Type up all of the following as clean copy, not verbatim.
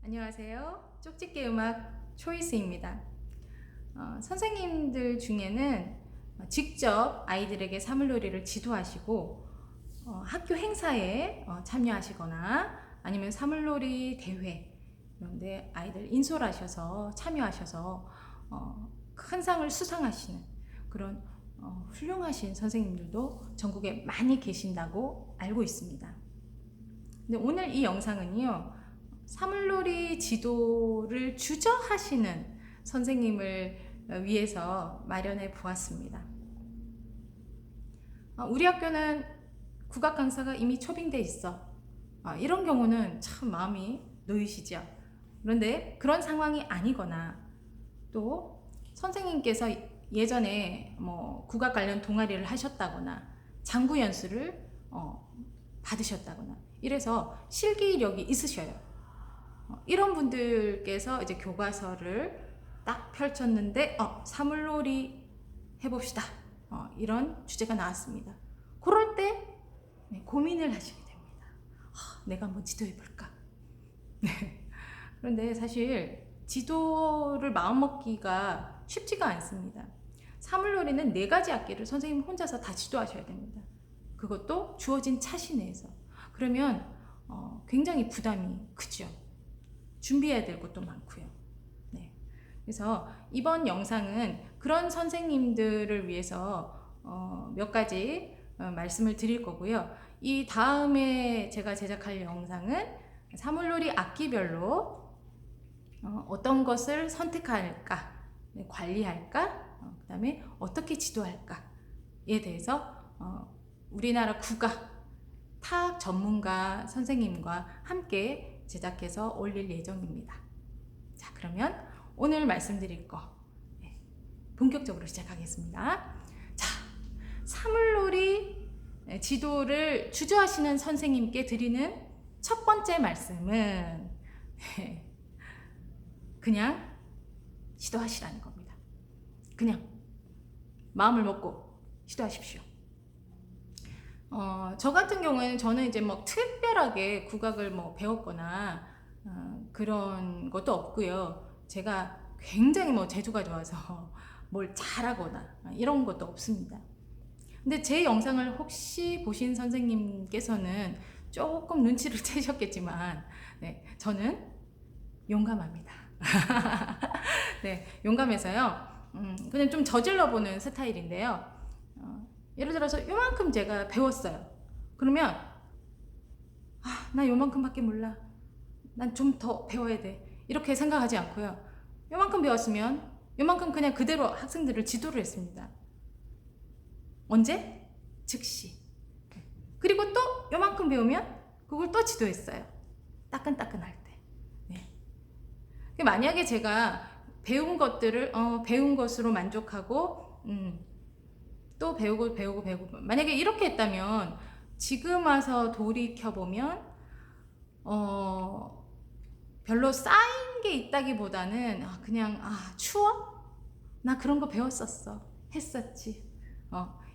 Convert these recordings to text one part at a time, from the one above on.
안녕하세요. 쪽집게 음악 초이스입니다. 선생님들 중에는 직접 아이들에게 사물놀이를 지도하시고 학교 행사에 참여하시거나 아니면 사물놀이 대회 이런데 아이들 인솔하셔서 참여하셔서 큰 상을 수상하시는 그런 훌륭하신 선생님들도 전국에 많이 계신다고 알고 있습니다. 근데 오늘 이 영상은요, 사물놀이 지도를 주저하시는 선생님을 위해서 마련해 보았습니다. 우리 학교는 국악 강사가 이미 초빙돼 있어. 이런 경우는 참 마음이 놓이시죠. 그런데 그런 상황이 아니거나 또 선생님께서 예전에 국악 관련 동아리를 하셨다거나 장구 연수를 받으셨다거나 이래서 실기력이 있으셔요. 이런 분들께서 이제 교과서를 딱 펼쳤는데 사물놀이 해봅시다. 이런 주제가 나왔습니다. 그럴 때 고민을 하시게 됩니다. 내가 한번 지도해볼까? 그런데 사실 지도를 마음먹기가 쉽지가 않습니다. 사물놀이는 4가지 악기를 선생님 혼자서 다 지도하셔야 됩니다. 그것도 주어진 차시 내에서. 그러면 굉장히 부담이 크죠. 준비해야 될 것도 많고요. 네. 그래서 이번 영상은 그런 선생님들을 위해서 몇 가지 말씀을 드릴 거고요. 이 다음에 제가 제작할 영상은 사물놀이 악기별로 어떤 것을 선택할까, 관리할까, 그 다음에 어떻게 지도할까에 대해서 우리나라 국악 타악 전문가 선생님과 함께 제작해서 올릴 예정입니다. 자, 그러면 오늘 말씀드릴 거 본격적으로 시작하겠습니다. 자, 사물놀이 지도를 주저하시는 선생님께 드리는 첫 번째 말씀은 그냥 시도하시라는 겁니다. 그냥 마음을 먹고 시도하십시오. 저 같은 경우에는 저는 이제 특별하게 국악을 배웠거나 그런 것도 없고요. 제가 굉장히 재주가 좋아서 뭘 잘하거나 이런 것도 없습니다. 근데 제 영상을 혹시 보신 선생님께서는 조금 눈치를 채셨겠지만, 네, 저는 용감합니다. 네, 용감해서요. 그냥 좀 저질러 보는 스타일인데요. 예를 들어서 요만큼 제가 배웠어요. 그러면 나 요만큼밖에 몰라. 난 좀 더 배워야 돼. 이렇게 생각하지 않고요. 요만큼 배웠으면 요만큼 그냥 그대로 학생들을 지도를 했습니다. 언제? 즉시. 그리고 또 요만큼 배우면 그걸 또 지도했어요. 따끈따끈할 때. 네. 만약에 제가 배운 것들을 배운 것으로 만족하고 또 배우고 만약에 이렇게 했다면 지금 와서 돌이켜보면 별로 쌓인 게 있다기보다는 그냥 추워? 나 그런 거 배웠었어. 했었지.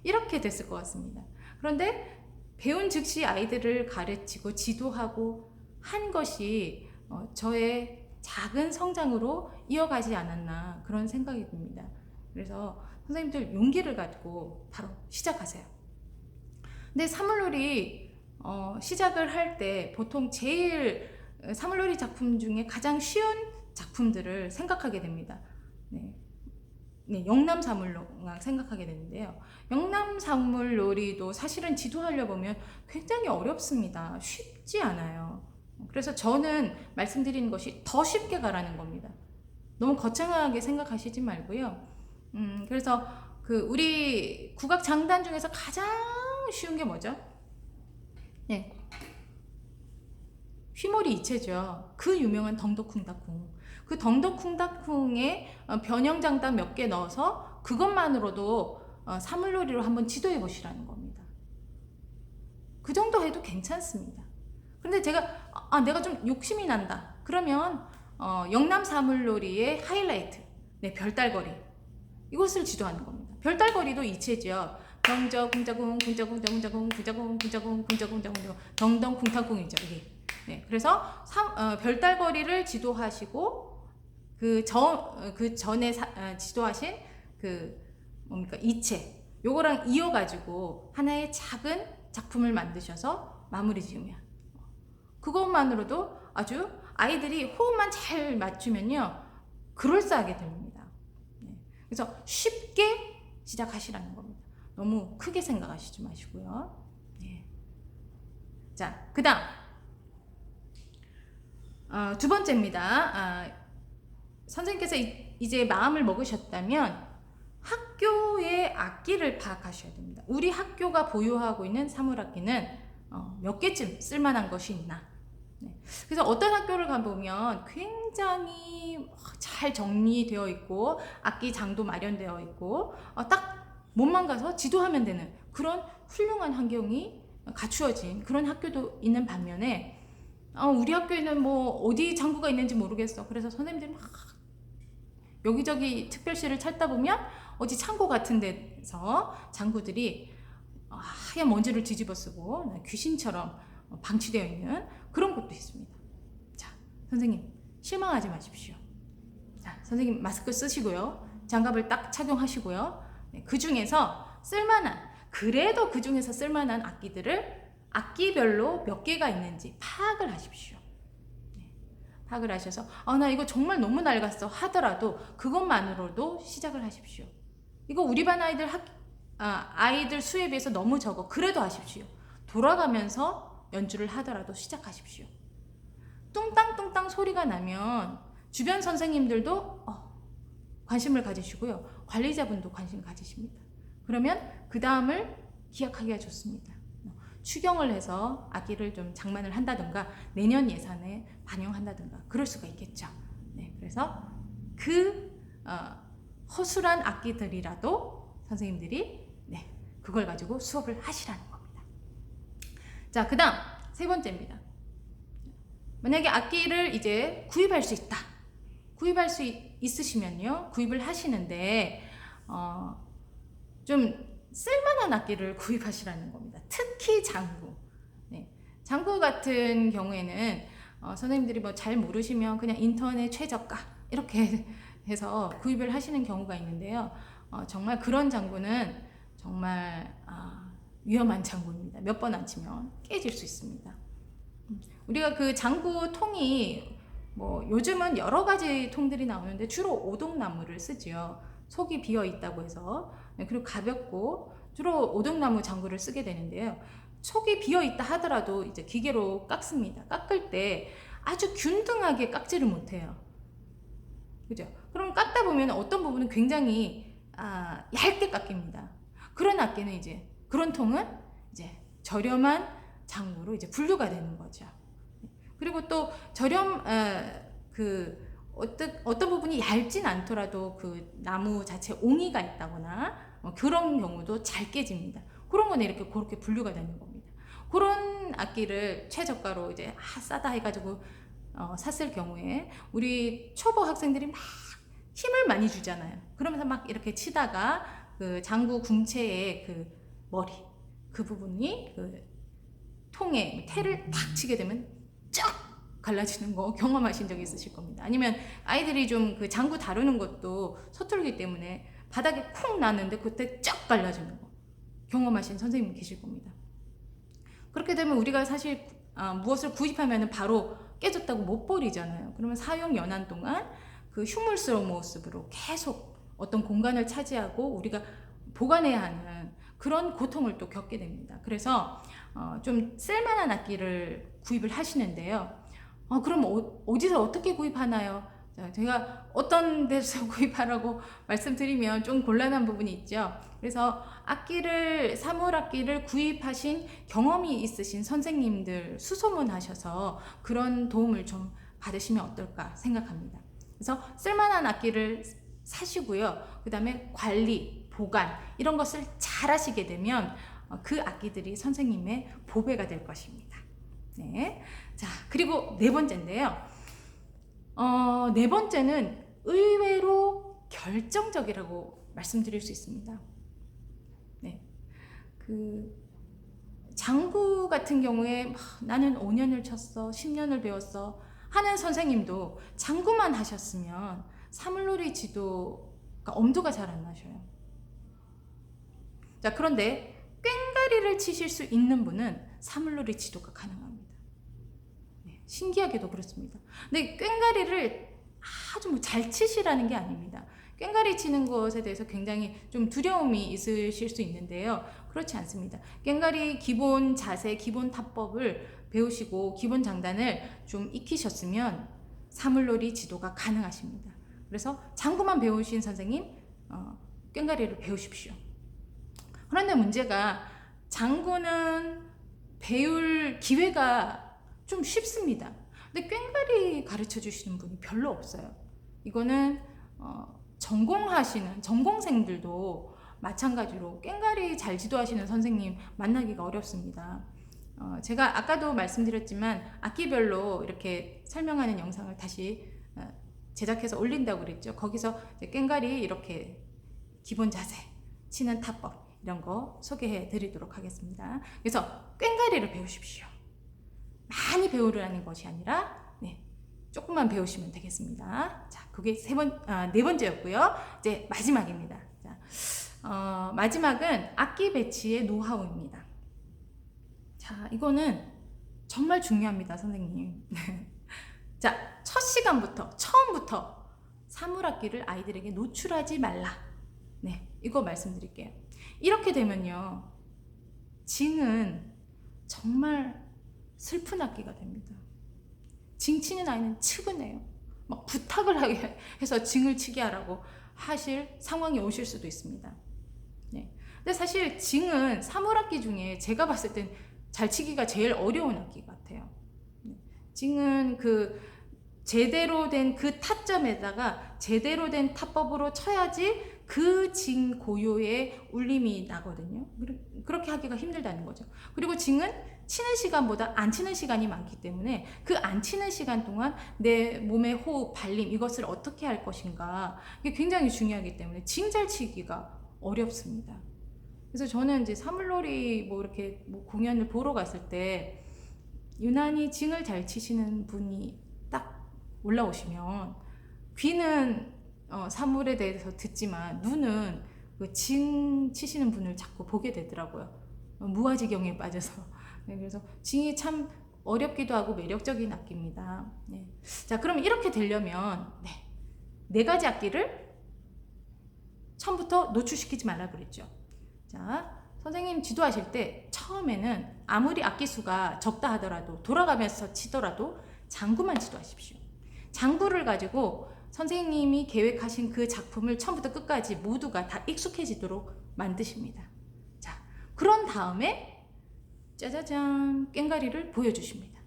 이렇게 됐을 것 같습니다. 그런데 배운 즉시 아이들을 가르치고 지도하고 한 것이 저의 작은 성장으로 이어가지 않았나 그런 생각이 듭니다. 그래서 선생님들 용기를 갖고 바로 시작하세요. 근데 사물놀이 시작을 할 때 보통 제일 사물놀이 작품 중에 가장 쉬운 작품들을 생각하게 됩니다. 네, 영남사물놀이 생각하게 되는데요. 영남사물놀이도 사실은 지도하려 보면 굉장히 어렵습니다. 쉽지 않아요. 그래서 저는 말씀드리는 것이 더 쉽게 가라는 겁니다. 너무 거창하게 생각하시지 말고요. 그래서 우리 국악 장단 중에서 가장 쉬운 게 뭐죠? 네. 휘몰이 이체죠. 그 유명한 덩덕쿵닥쿵. 그 덩덕쿵닥쿵에 변형 장단 몇 개 넣어서 그것만으로도 사물놀이로 한번 지도해 보시라는 겁니다. 그 정도 해도 괜찮습니다. 근데 제가 내가 좀 욕심이 난다. 그러면 영남 사물놀이의 하이라이트, 네, 별달거리. 이것을 지도하는 겁니다. 별달거리도 이체죠. 병저 궁자궁 궁자궁 궁자궁 궁자궁 궁자궁 궁자궁 궁자궁 덩덩 쿵탕궁이죠. 이게 네, 그래서 별달거리를 지도하시고 그 전에 지도하신 그 뭡니까 이체 요거랑 이어가지고 하나의 작은 작품을 만드셔서 마무리 지으면 그것만으로도 아주 아이들이 호흡만 잘 맞추면요 그럴싸하게 됩니다. 네, 그래서 쉽게 시작하시라는 겁니다. 너무 크게 생각하시지 마시고요. 네. 자, 그 다음 두 번째입니다. 선생님께서 이제 마음을 먹으셨다면 학교의 악기를 파악하셔야 됩니다. 우리 학교가 보유하고 있는 사물악기는 몇 개쯤 쓸만한 것이 있나. 네. 그래서 어떤 학교를 가보면 굉장히 잘 정리되어 있고 악기장도 마련되어 있고 딱 몸만 가서 지도하면 되는 그런 훌륭한 환경이 갖추어진 그런 학교도 있는 반면에 우리 학교에는 뭐 어디 장구가 있는지 모르겠어. 그래서 선생님들이 막 여기저기 특별시를 찾다 보면 어디 창고 같은 데서 장구들이 하얀 먼지를 뒤집어 쓰고 귀신처럼 방치되어 있는 그런 곳도 있습니다. 자, 선생님 실망하지 마십시오. 자, 선생님 마스크 쓰시고요. 장갑을 딱 착용하시고요. 네, 그 중에서 그래도 그 중에서 쓸만한 악기들을 악기별로 몇 개가 있는지 파악을 하십시오. 네, 파악을 하셔서 나 이거 정말 너무 낡았어 하더라도 그것만으로도 시작을 하십시오. 이거 우리 반 아이들 수에 비해서 너무 적어. 그래도 하십시오. 돌아가면서 연주를 하더라도 시작하십시오. 뚱땅뚱땅 소리가 나면 주변 선생님들도 관심을 가지시고요. 관리자분도 관심 가지십니다. 그러면 그 다음을 기약하기가 좋습니다. 추경을 해서 악기를 좀 장만을 한다든가 내년 예산에 반영한다든가 그럴 수가 있겠죠. 네, 그래서 허술한 악기들이라도 선생님들이 그걸 가지고 수업을 하시라는 겁니다. 자, 그 다음 세 번째입니다. 만약에 악기를 이제 구입할 수 있다. 구입할 수 있으시면요. 구입을 하시는데 좀 쓸만한 악기를 구입하시라는 겁니다. 특히 장구. 네. 장구 같은 경우에는 선생님들이 뭐 잘 모르시면 그냥 인터넷 최저가 이렇게 해서 구입을 하시는 경우가 있는데요. 정말 그런 장구는 정말 위험한 장구입니다. 몇 번 안 치면 깨질 수 있습니다. 우리가 그 장구 통이 뭐 요즘은 여러 가지 통들이 나오는데 주로 오동나무를 쓰지요. 속이 비어 있다고 해서. 그리고 가볍고 주로 오동나무 장구를 쓰게 되는데요. 속이 비어 있다 하더라도 이제 기계로 깎습니다. 깎을 때 아주 균등하게 깎지를 못해요. 그죠? 그럼 깎다 보면 어떤 부분은 굉장히 얇게 깎입니다. 그런 악기는 그런 통은 이제 저렴한 장구로 이제 분류가 되는 거죠. 그리고 또 어떤 부분이 얇진 않더라도 그 나무 자체 옹이가 있다거나 그런 경우도 잘 깨집니다. 그런 거는 그렇게 분류가 되는 겁니다. 그런 악기를 최저가로 이제 싸다 해가지고 샀을 경우에 우리 초보 학생들이 막 힘을 많이 주잖아요. 그러면서 막 이렇게 치다가 그 장구 궁채의 그 머리 그 부분이 그 통에 태를 탁 치게 되면 쫙 갈라지는 거 경험하신 적 있으실 겁니다. 아니면 아이들이 좀 그 장구 다루는 것도 서툴기 때문에 바닥에 쿵 났는데 그때 쫙 갈라지는 거 경험하신 선생님 계실 겁니다. 그렇게 되면 우리가 사실 무엇을 구입하면 바로 깨졌다고 못 버리잖아요. 그러면 사용 연한 동안 그 흉물스러운 모습으로 계속 어떤 공간을 차지하고 우리가 보관해야 하는 그런 고통을 또 겪게 됩니다. 그래서 좀 쓸만한 악기를 구입을 하시는데요. 그럼 어디서 어떻게 구입하나요? 자, 제가 어떤 데서 구입하라고 말씀드리면 좀 곤란한 부분이 있죠. 그래서 사물악기를 구입하신 경험이 있으신 선생님들 수소문하셔서 그런 도움을 좀 받으시면 어떨까 생각합니다. 그래서 쓸만한 악기를 사시고요. 그 다음에 관리, 보관 이런 것을 잘 하시게 되면 그 악기들이 선생님의 보배가 될 것입니다. 네. 자, 그리고 네 번째인데요. 네 번째는 의외로 결정적이라고 말씀드릴 수 있습니다. 네. 장구 같은 경우에 나는 5년을 쳤어, 10년을 배웠어 하는 선생님도 장구만 하셨으면 사물놀이 지도가 엄두가 잘 안 나셔요. 자, 그런데 꽹과리를 치실 수 있는 분은 사물놀이 지도가 가능합니다. 네, 신기하게도 그렇습니다. 근데 꽹과리를 아주 뭐 잘 치시라는 게 아닙니다. 꽹과리 치는 것에 대해서 굉장히 좀 두려움이 있으실 수 있는데요. 그렇지 않습니다. 꽹과리 기본 자세, 기본 타법을 배우시고 기본 장단을 좀 익히셨으면 사물놀이 지도가 가능하십니다. 그래서 장구만 배우신 선생님, 꽹과리를 배우십시오. 그런데 문제가 장구는 배울 기회가 좀 쉽습니다. 근데 꽹과리 가르쳐 주시는 분이 별로 없어요. 이거는 전공하시는 전공생들도 마찬가지로 꽹과리 잘 지도하시는 선생님 만나기가 어렵습니다. 제가 아까도 말씀드렸지만 악기별로 이렇게 설명하는 영상을 다시 제작해서 올린다고 그랬죠. 거기서 꽹과리 이렇게 기본 자세, 치는 타법 이런 거 소개해 드리도록 하겠습니다. 그래서 꽹과리를 배우십시오. 많이 배우려는 것이 아니라 조금만 배우시면 되겠습니다. 자, 그게 네 번째였고요. 이제 마지막입니다. 자, 마지막은 악기 배치의 노하우입니다. 자, 이거는 정말 중요합니다, 선생님. 자, 첫 시간부터 처음부터 사물악기를 아이들에게 노출하지 말라. 네, 이거 말씀드릴게요. 이렇게 되면요, 징은 정말 슬픈 악기가 됩니다. 징 치는 아이는 측은해요. 막 부탁을 하게 해서 징을 치게 하라고 하실 상황이 오실 수도 있습니다. 네. 근데 사실 징은 사물악기 중에 제가 봤을 땐 잘 치기가 제일 어려운 악기 같아요. 네. 징은 그 제대로 된 그 타점에다가 제대로 된 타법으로 쳐야지 그 징 고유의 울림이 나거든요. 그렇게 하기가 힘들다는 거죠. 그리고 징은 치는 시간보다 안 치는 시간이 많기 때문에 그 안 치는 시간 동안 내 몸의 호흡, 발림 이것을 어떻게 할 것인가 이게 굉장히 중요하기 때문에 징 잘 치기가 어렵습니다. 그래서 저는 이제 사물놀이 뭐 이렇게 뭐 공연을 보러 갔을 때 유난히 징을 잘 치시는 분이 딱 올라오시면 귀는 사물에 대해서 듣지만 눈은 그 징 치시는 분을 자꾸 보게 되더라고요. 무아지경에 빠져서. 네, 그래서 징이 참 어렵기도 하고 매력적인 악기입니다. 네. 자, 그럼 이렇게 되려면 네 가지 악기를 처음부터 노출시키지 말라 그랬죠. 자, 선생님 지도하실 때 처음에는 아무리 악기 수가 적다 하더라도 돌아가면서 치더라도 장구만 지도하십시오. 장구를 가지고 선생님이 계획하신 그 작품을 처음부터 끝까지 모두가 다 익숙해지도록 만드십니다. 자, 그런 다음에 짜자잔 꽹과리를 보여주십니다.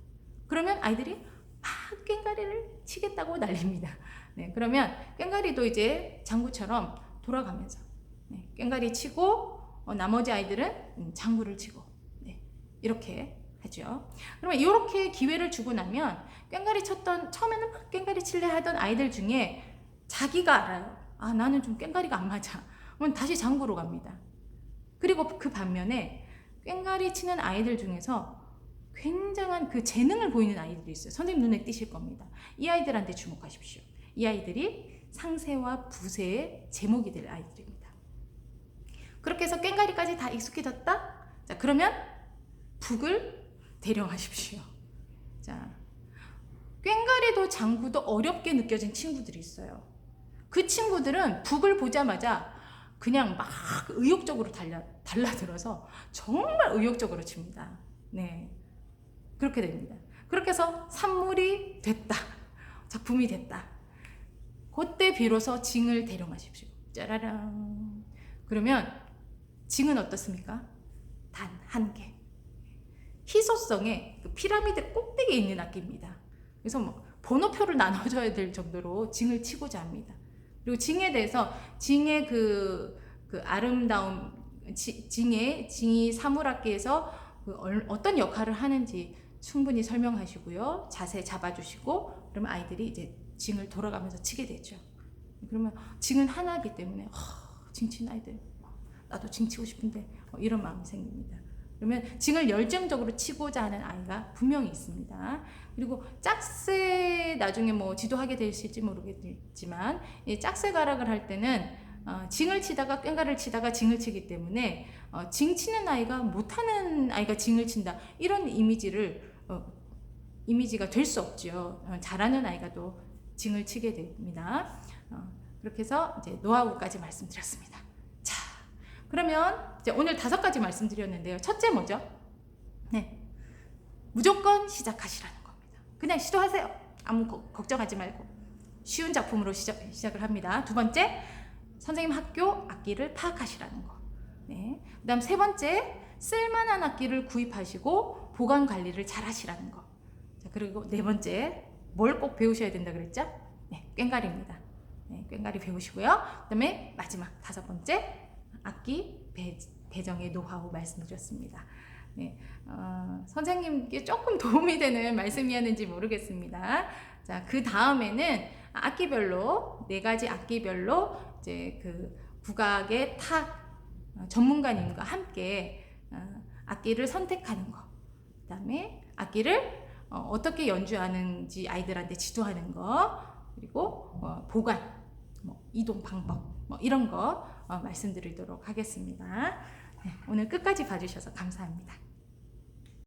그러면 아이들이 막 꽹과리를 치겠다고 난립니다. 네, 그러면 꽹과리도 이제 장구처럼 돌아가면서 꽹과리 치고 나머지 아이들은 장구를 치고 이렇게 하죠. 그러면 이렇게 기회를 주고 나면 꽹과리 쳤던 처음에는 막 꽹과리 칠래 하던 아이들 중에 자기가 알아요. 아, 나는 좀 꽹과리가 안 맞아. 그럼 다시 장구로 갑니다. 그리고 그 반면에 꽹과리 치는 아이들 중에서 굉장한 그 재능을 보이는 아이들이 있어요. 선생님 눈에 띄실 겁니다. 이 아이들한테 주목하십시오. 이 아이들이 상세와 부세의 제목이 될 아이들입니다. 그렇게 해서 꽹과리까지 다 익숙해졌다? 자, 그러면 북을 대령하십시오. 자, 꽹과리도 장구도 어렵게 느껴진 친구들이 있어요. 그 친구들은 북을 보자마자 그냥 막 의욕적으로 달라들어서 정말 의욕적으로 칩니다. 네, 그렇게 됩니다. 그렇게 해서 산물이 됐다. 작품이 됐다. 그때 비로소 징을 대령하십시오. 짜라랑. 그러면 징은 어떻습니까? 단 한 개. 희소성의 그 피라미드 꼭대기에 있는 악기입니다. 그래서 뭐 번호표를 나눠줘야 될 정도로 징을 치고자 합니다. 그리고 징에 대해서 징의 그 아름다움, 징이 사물악기에서 어떤 역할을 하는지 충분히 설명하시고요. 자세 잡아주시고 그러면 아이들이 이제 징을 돌아가면서 치게 되죠. 그러면 징은 하나이기 때문에 징 치는 아이들 나도 징 치고 싶은데 이런 마음이 생깁니다. 그러면 징을 열정적으로 치고자 하는 아이가 분명히 있습니다. 그리고 짝새 나중에 뭐 지도하게 되실지 모르겠지만 이 짝새 가락을 할 때는 징을 치다가 꽹과를 치다가 징을 치기 때문에 징 치는 아이가 못하는 아이가 징을 친다 이런 이미지가 될 수 없죠. 잘하는 아이가 또 징을 치게 됩니다. 그렇게 해서 이제 노하우까지 말씀드렸습니다. 자, 그러면 이제 오늘 5가지 말씀드렸는데요. 첫째 뭐죠? 네, 무조건 시작하시라는 겁니다. 그냥 시도하세요. 아무 걱정하지 말고 쉬운 작품으로 시작을 합니다. 두 번째, 선생님 학교 악기를 파악하시라는 거. 네. 그다음 세 번째, 쓸만한 악기를 구입하시고 보관 관리를 잘 하시라는 거. 자, 그리고 네 번째, 뭘 꼭 배우셔야 된다 그랬죠? 네, 꽹과리입니다. 네, 꽹과리 배우시고요. 그다음에 마지막 5번째, 악기 배정의 노하우 말씀드렸습니다. 네, 선생님께 조금 도움이 되는 말씀이었는지 모르겠습니다. 자, 그 다음에는 악기별로 4가지 악기별로 이제 그 국악의 탁 전문가님과 함께 악기를 선택하는 거, 그다음에 악기를 어떻게 연주하는지 아이들한테 지도하는 거, 그리고 보관, 뭐 이동 방법, 뭐 이런 거 말씀드리도록 하겠습니다. 네, 오늘 끝까지 봐주셔서 감사합니다.